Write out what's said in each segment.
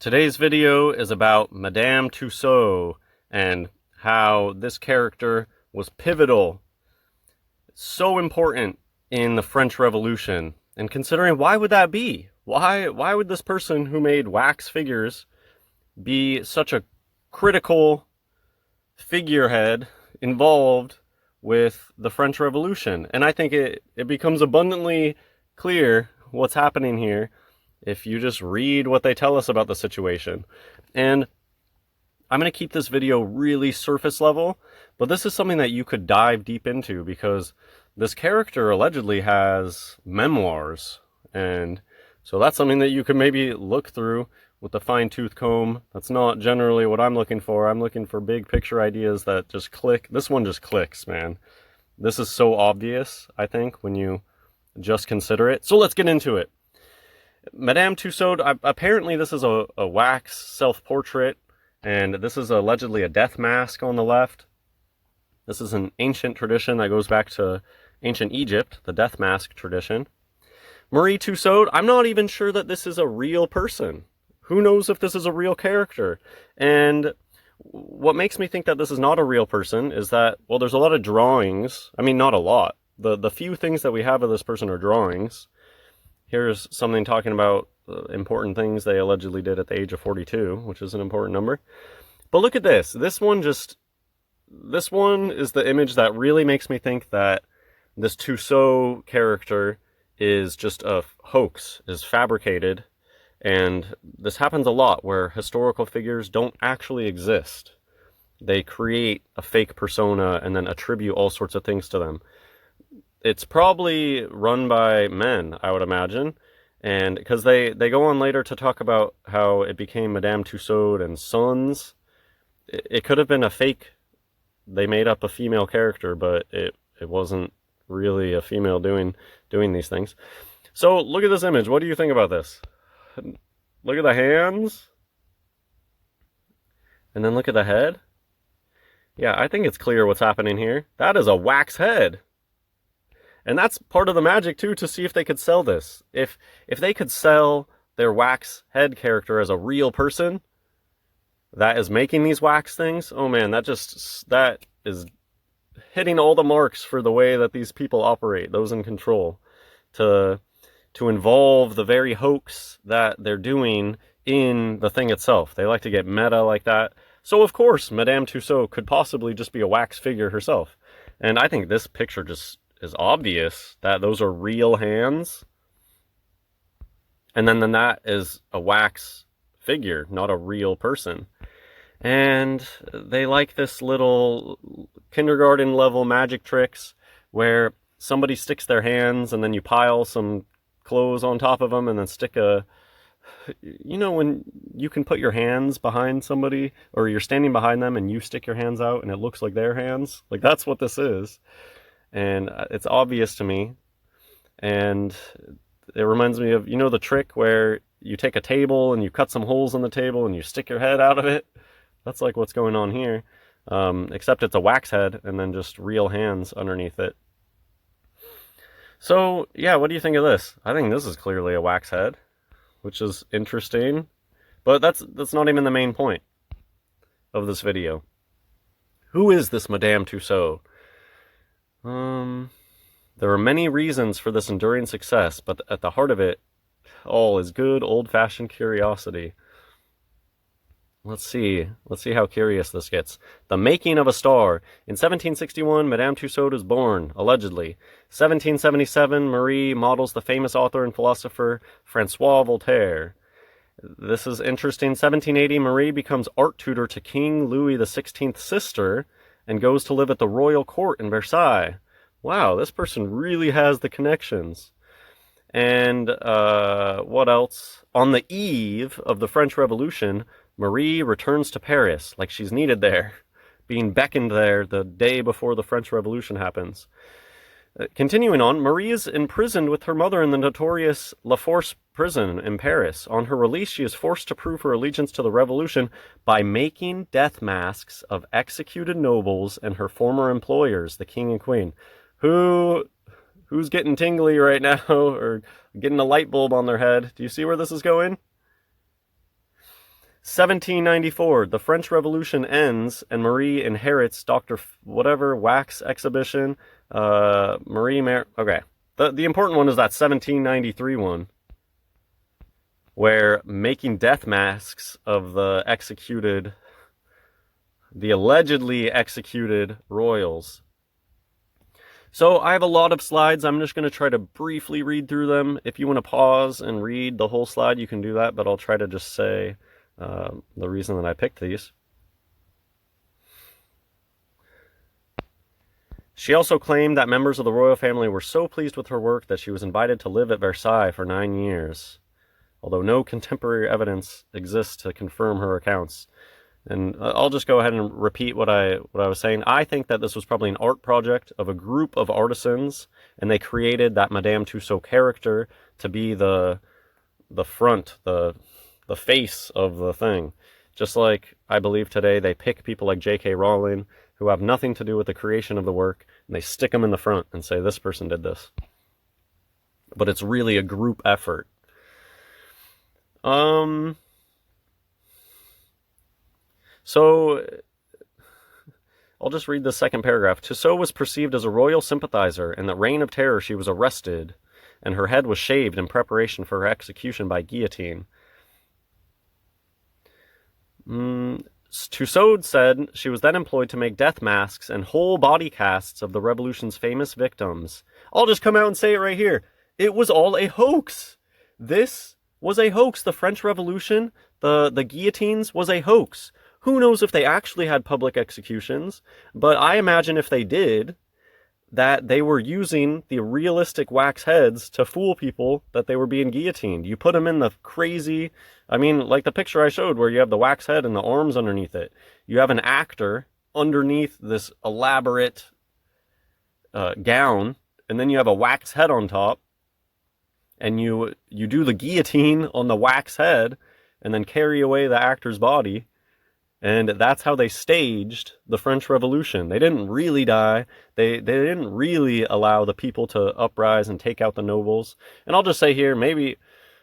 Today's video is about Madame Tussaud and how this character was pivotal, so important in the French Revolution. And considering why would that be? Why would this person who made wax figures be such a critical figurehead involved with the French Revolution? And I think it becomes abundantly clear what's happening here if you just read what they tell us about the situation. And I'm going to keep this video really surface level, but this is something that you could dive deep into because this character allegedly has memoirs. And so that's something that you could maybe look through with a fine-tooth comb. That's not generally what I'm looking for. I'm looking for big picture ideas that just click. This one just clicks, man. This is so obvious, I think, when you just consider it. So let's get into it. Madame Tussaud, apparently this is a wax self-portrait, and this is allegedly a death mask on the left. This is an ancient tradition that goes back to ancient Egypt, the death mask tradition. Marie Tussaud, I'm not even sure that this is a real person. Who knows if this is a real character? And what makes me think that this is not a real person is that, well, there's a lot of drawings. I mean, not a lot. The few things that we have of this person are drawings. Here's something talking about important things they allegedly did at the age of 42, which is an important number. But look at this. This one is the image that really makes me think that this Tussaud character is just a hoax, is fabricated. And this happens a lot where historical figures don't actually exist. They create a fake persona and then attribute all sorts of things to them. It's probably run by men, I would imagine, and because they go on later to talk about how it became Madame Tussaud and Sons. It could have been a fake. They made up a female character, but it wasn't really a female doing these things. So look at this image. What do you think about this? Look at the hands, and then look at the head. Yeah, I think it's clear what's happening here. That is a wax head. And that's part of the magic, too, to see if they could sell this. If they could sell their wax head character as a real person that is making these wax things, oh man, that is hitting all the marks for the way that these people operate, those in control, to involve the very hoax that they're doing in the thing itself. They like to get meta like that. So, of course, Madame Tussaud could possibly just be a wax figure herself. And I think this picture just is obvious that those are real hands. And then that is a wax figure, not a real person. And they like this little kindergarten level magic tricks where somebody sticks their hands and then you pile some clothes on top of them and then stick when you can put your hands behind somebody or you're standing behind them and you stick your hands out and it looks like their hands. Like, that's what this is. And it's obvious to me. And it reminds me of, the trick where you take a table and you cut some holes in the table and you stick your head out of it. That's like what's going on here. Except it's a wax head and then just real hands underneath it. So, yeah, what do you think of this? I think this is clearly a wax head, which is interesting. But that's not even the main point of this video. Who is this Madame Tussaud? There are many reasons for this enduring success, but at the heart of it all is good old-fashioned curiosity. Let's see how curious this gets. The making of a star. In 1761, Madame Tussaud is born, allegedly. 1777, Marie models the famous author and philosopher Francois Voltaire. This is interesting. 1780, Marie becomes art tutor to King Louis XVI's sister and goes to live at the royal court in Versailles. Wow, this person really has the connections. And what else? On the eve of the French Revolution, Marie returns to Paris, like she's needed there, being beckoned there the day before the French Revolution happens. Continuing on, Marie is imprisoned with her mother in the notorious La Force prison in Paris. On her release, she is forced to prove her allegiance to the revolution by making death masks of executed nobles and her former employers, the king and queen. Who's getting tingly right now or getting a light bulb on their head? Do you see where this is going? 1794, the French Revolution ends and Marie inherits Dr. whatever wax exhibition. Okay. The important one is that 1793 one, where making death masks of the allegedly executed royals. So I have a lot of slides. I'm just going to try to briefly read through them. If you want to pause and read the whole slide, you can do that, but I'll try to just say the reason that I picked these. She also claimed that members of the royal family were so pleased with her work that she was invited to live at Versailles for 9 years, although no contemporary evidence exists to confirm her accounts. And I'll just go ahead and repeat what I was saying. I think that this was probably an art project of a group of artisans, and they created that Madame Tussaud character to be the front, the face of the thing. Just like I believe today they pick people like J.K. Rowling who have nothing to do with the creation of the work, and they stick them in the front and say, this person did this. But it's really a group effort. So, I'll just read the second paragraph. Tussaud was perceived as a royal sympathizer. In the Reign of Terror, she was arrested, and her head was shaved in preparation for her execution by guillotine. Tussaud said she was then employed to make death masks and whole body casts of the revolution's famous victims. I'll just come out and say it right here. It was all a hoax. This was a hoax. The French Revolution, the guillotines, was a hoax. Who knows if they actually had public executions, but I imagine if they did, that they were using the realistic wax heads to fool people that they were being guillotined. You put them in the crazy, like the picture I showed where you have the wax head and the arms underneath it. You have an actor underneath this elaborate gown, and then you have a wax head on top, and you do the guillotine on the wax head, and then carry away the actor's body. And that's how they staged the French Revolution. They didn't really die. They didn't really allow the people to uprise and take out the nobles. And I'll just say here, maybe,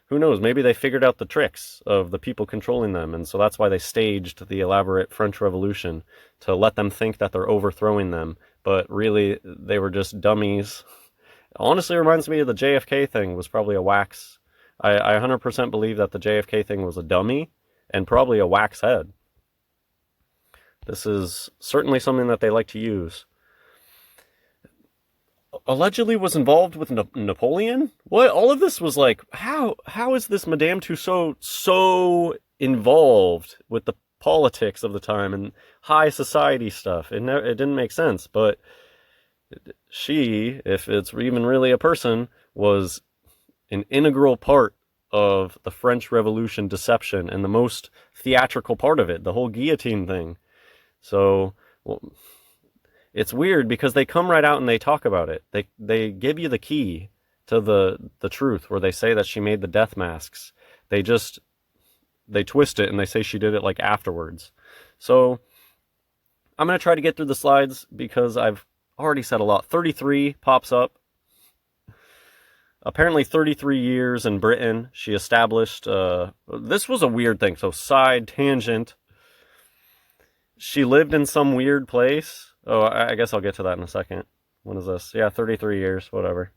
who knows, maybe they figured out the tricks of the people controlling them. And so that's why they staged the elaborate French Revolution, to let them think that they're overthrowing them. But really, they were just dummies. Honestly, it reminds me of the JFK thing was probably a wax. I 100% believe that the JFK thing was a dummy and probably a wax head. This is certainly something that they like to use. Allegedly was involved with Napoleon? What? All of this was like, how is this Madame Tussaud so involved with the politics of the time and high society stuff? It didn't make sense, but she, if it's even really a person, was an integral part of the French Revolution deception and the most theatrical part of it, the whole guillotine thing. So, it's weird because they come right out and they talk about it. They give you the key to the truth, where they say that she made the death masks. They twist it and they say she did it like afterwards. So, I'm going to try to get through the slides because I've already said a lot. 33 pops up. Apparently 33 years in Britain. She established, this was a weird thing. So, side tangent. She lived in some weird place. Oh, I guess I'll get to that in a second. When is this? Yeah, 33 years, whatever.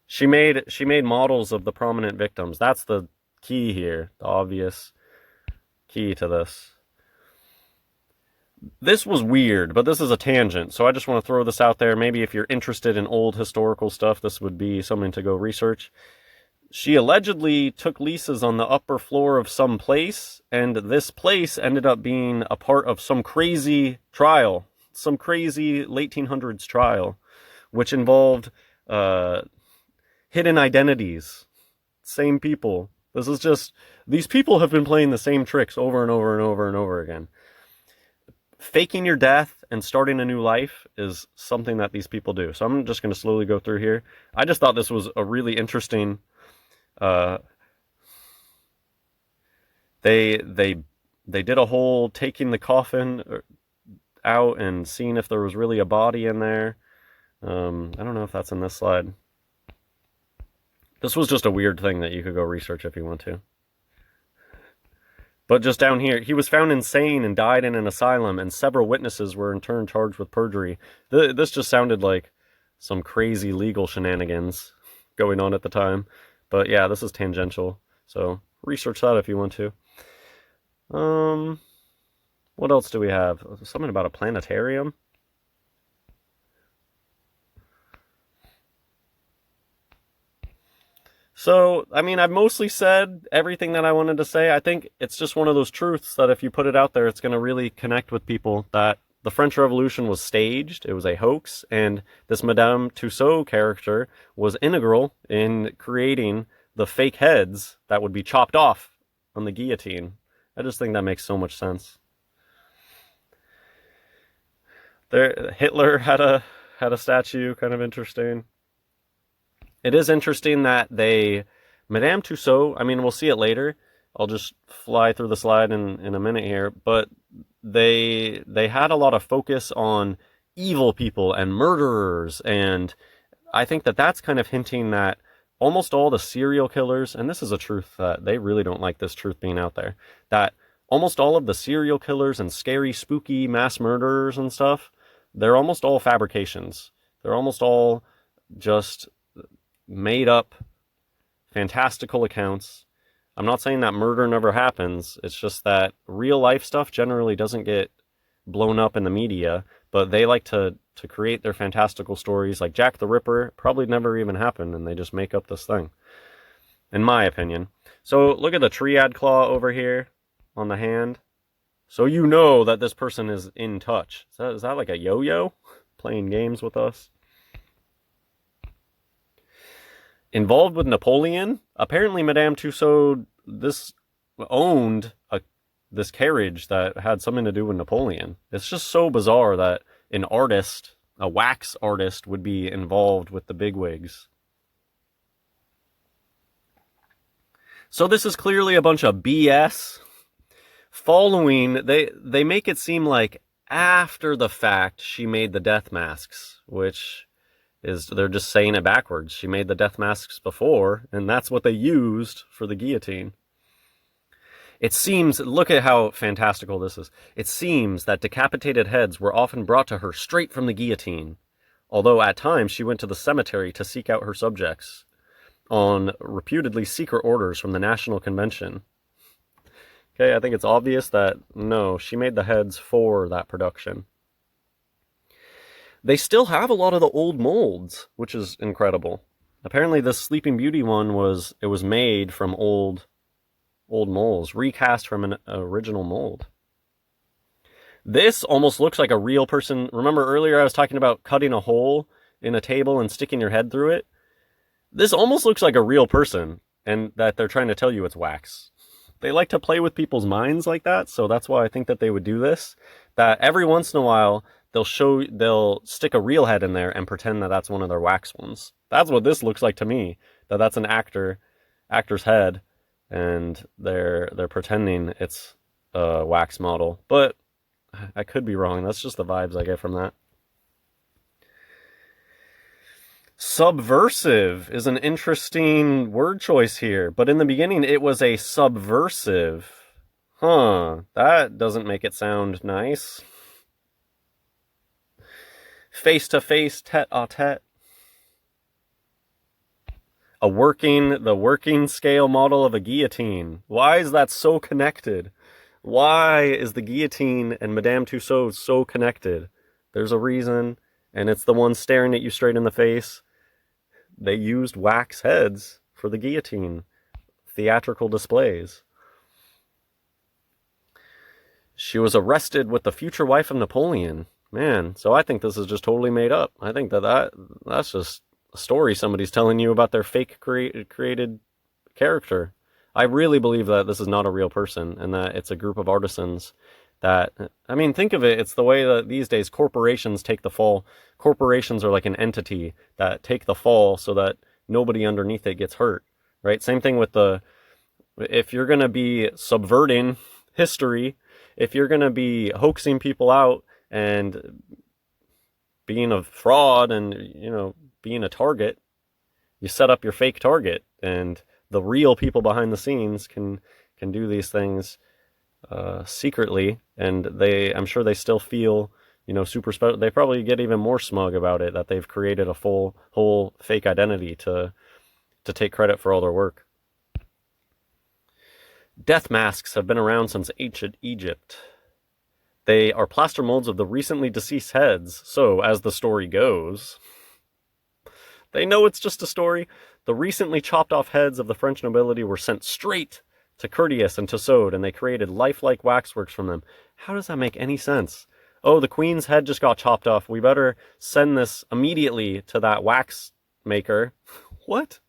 She made models of the prominent victims. That's the key here, the obvious key to this. This was weird, but this is a tangent, so I just want to throw this out there. Maybe if you're interested in old historical stuff, this would be something to go research. She allegedly took leases on the upper floor of some place, and this place ended up being a part of some crazy trial, some crazy late 1800s trial, which involved hidden identities, same people. This is just, these people have been playing the same tricks over and over and over and over again. Faking your death and starting a new life is something that these people do. So I'm just going to slowly go through here. I just thought this was a really interesting... They did a whole taking the coffin out and seeing if there was really a body in there. I don't know if that's in this slide. This was just a weird thing that you could go research if you want to. But just down here, he was found insane and died in an asylum, and several witnesses were in turn charged with perjury. This just sounded like some crazy legal shenanigans going on at the time. But yeah, this is tangential, so research that if you want to. What else do we have? Something about a planetarium? So, I mean, I've mostly said everything that I wanted to say. I think it's just one of those truths that if you put it out there, it's going to really connect with people that the French Revolution was staged, it was a hoax, and this Madame Tussaud character was integral in creating the fake heads that would be chopped off on the guillotine. I just think that makes so much sense. Hitler had a statue, kind of interesting. It is interesting that Madame Tussaud, I mean, we'll see it later. I'll just fly through the slide in a minute here, but they had a lot of focus on evil people and murderers, and I think that that's kind of hinting that almost all the serial killers, and this is a truth that they really don't like this truth being out there, that almost all of the serial killers and scary, spooky mass murderers and stuff, they're almost all fabrications. They're almost all just made up fantastical accounts. I'm not saying that murder never happens. It's just that real life stuff generally doesn't get blown up in the media, but they like to create their fantastical stories. Like Jack the Ripper probably never even happened, and they just make up this thing, in my opinion. So look at the triad claw over here on the hand. So you know that this person is in touch. Is that like a yo-yo playing games with us? Involved with Napoleon? Apparently Madame Tussaud owned this carriage that had something to do with Napoleon. It's just so bizarre that an artist, a wax artist, would be involved with the bigwigs. So this is clearly a bunch of BS. They make it seem like after the fact she made the death masks, which they're just saying it backwards. She made the death masks before, and that's what they used for the guillotine. It seems, look at how fantastical this is. It seems that decapitated heads were often brought to her straight from the guillotine, although at times she went to the cemetery to seek out her subjects on reputedly secret orders from the National Convention. Okay, I think it's obvious that no, she made the heads for that production. They still have a lot of the old molds, which is incredible. Apparently this Sleeping Beauty one was made from old molds, recast from an original mold. This almost looks like a real person. Remember earlier I was talking about cutting a hole in a table and sticking your head through it? This almost looks like a real person, and that they're trying to tell you it's wax. They like to play with people's minds like that, so that's why I think that they would do this. That every once in a while, they'll stick a real head in there and pretend that that's one of their wax ones. That's what this looks like to me. That's an actor's head, and they're pretending it's a wax model. But I could be wrong. That's just the vibes I get from that. Subversive is an interesting word choice here, but in the beginning it was a subversive. That doesn't make it sound nice. Face-to-face, tete-a-tete. The working scale model of a guillotine. Why is that so connected? Why is the guillotine and Madame Tussaud so connected? There's a reason, and it's the one staring at you straight in the face. They used wax heads for the guillotine. Theatrical displays. She was arrested with the future wife of Napoleon. Man, so I think this is just totally made up. I think that's just a story somebody's telling you about their fake created character. I really believe that this is not a real person, and that it's a group of artisans that, I mean, think of it, it's the way that these days corporations take the fall. Corporations are like an entity that take the fall so that nobody underneath it gets hurt, right? Same thing with if you're going to be subverting history, if you're going to be hoaxing people out and being a fraud and, being a target, you set up your fake target, and the real people behind the scenes can do these things secretly, and I'm sure they still feel, super special. They probably get even more smug about it that they've created a whole fake identity to take credit for all their work. Death masks have been around since ancient Egypt. They are plaster molds of the recently deceased heads, so as the story goes, they know it's just a story. The recently chopped off heads of the French nobility were sent straight to Curtius and Tussaud, and they created lifelike waxworks from them. How does that make any sense? Oh, the queen's head just got chopped off. We better send this immediately to that wax maker. What?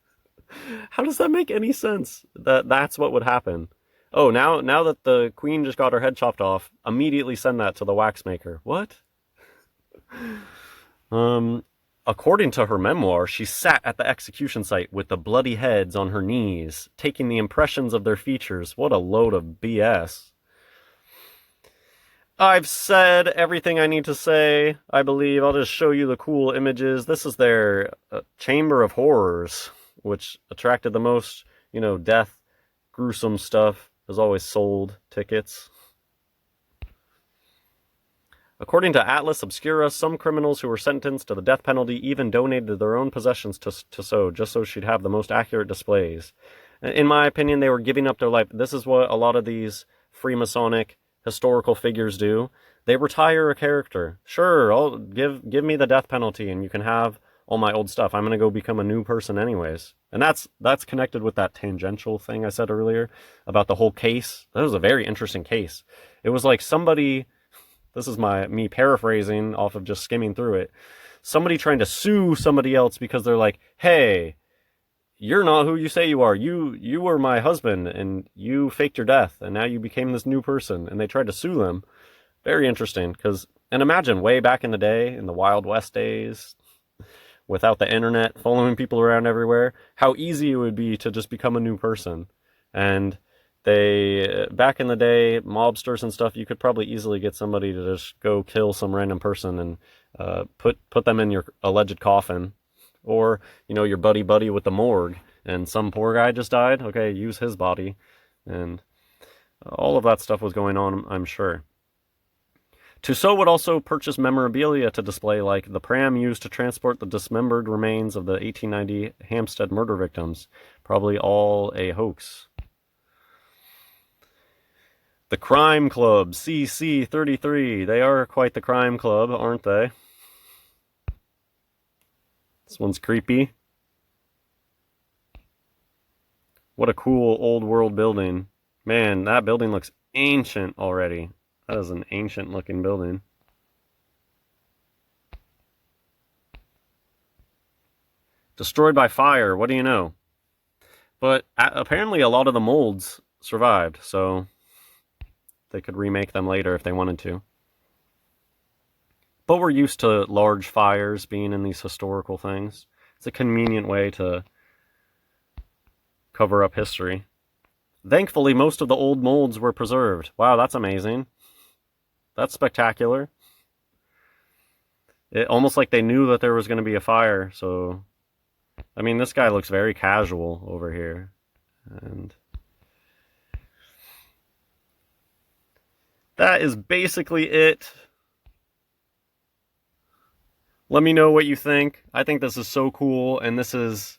How does that make any sense? That's what would happen. Oh, now that the queen just got her head chopped off, immediately send that to the wax maker. What? According to her memoir, she sat at the execution site with the bloody heads on her knees, taking the impressions of their features. What a load of BS. I've said everything I need to say, I believe. I'll just show you the cool images. This is their Chamber of Horrors, which attracted the most, death, gruesome stuff. Has always sold tickets. According to Atlas Obscura, some criminals who were sentenced to the death penalty even donated their own possessions to Tussaud, just so she'd have the most accurate displays. In my opinion, they were giving up their life. This is what a lot of these Freemasonic historical figures do. They retire a character. Sure, I'll give me the death penalty and you can have all my old stuff. I'm going to go become a new person anyways. And that's connected with that tangential thing I said earlier about the whole case. That was a very interesting case. It was like somebody, this is me paraphrasing off of just skimming through it, somebody trying to sue somebody else because they're like, hey, you're not who you say you are. You were my husband and you faked your death and now you became this new person. And they tried to sue them. Very interesting. And imagine way back in the day, in the Wild West days, without the internet following people around everywhere, how easy it would be to just become a new person. And back in the day, mobsters and stuff, you could probably easily get somebody to just go kill some random person and put them in your alleged coffin. Or, your buddy with the morgue, and some poor guy just died. Okay, use his body. And all of that stuff was going on, I'm sure. Tussaud would also purchase memorabilia to display, like the pram used to transport the dismembered remains of the 1890 Hampstead murder victims. Probably all a hoax. The Crime Club, CC33. They are quite the crime club, aren't they? This one's creepy. What a cool old world building. Man, that building looks ancient already. That is an ancient looking building. Destroyed by fire, what do you know? But apparently a lot of the molds survived, so they could remake them later if they wanted to. But we're used to large fires being in these historical things. It's a convenient way to cover up history. Thankfully, most of the old molds were preserved. Wow, that's amazing. That's spectacular. It almost like they knew that there was going to be a fire, so... I mean, this guy looks very casual over here. And... that is basically it. Let me know what you think. I think this is so cool, and this is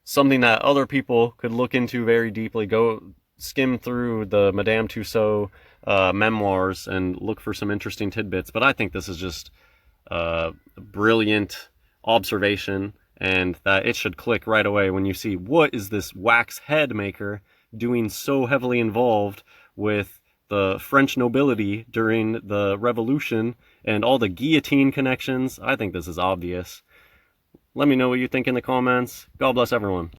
something that other people could look into very deeply. Go skim through the Madame Tussaud memoirs and look for some interesting tidbits. But I think this is just a brilliant observation, and that it should click right away when you see what is this wax head maker doing so heavily involved with the French nobility during the Revolution and all the guillotine connections. I think this is obvious. Let me know what you think in the comments. God bless everyone.